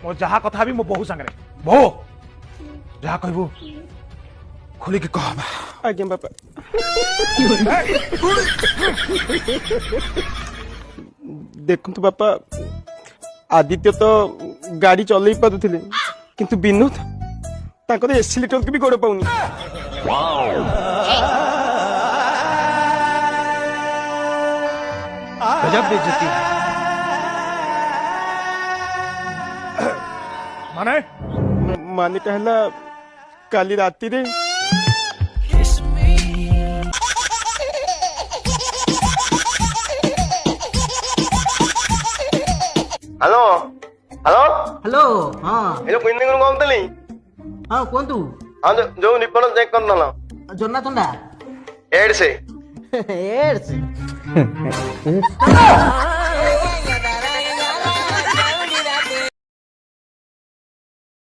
मो जहा कथा भी मो बहु संगे बहु जहा कहबू खुली के कह आज्ञा बापा देखु बापा आदित्य तो गाड़ी चल पारुले किंतु विनोद तांकर एसिलेटर को भी गोड़ पाऊनी गजब बेइज्जती माने माने कहला काली राती रे हेलो हेलो हेलो हाँ ए जो पिंडी को कहतली हाँ कहतु हां जो निपण चेक करनला जोना तुंडा एड से एड्स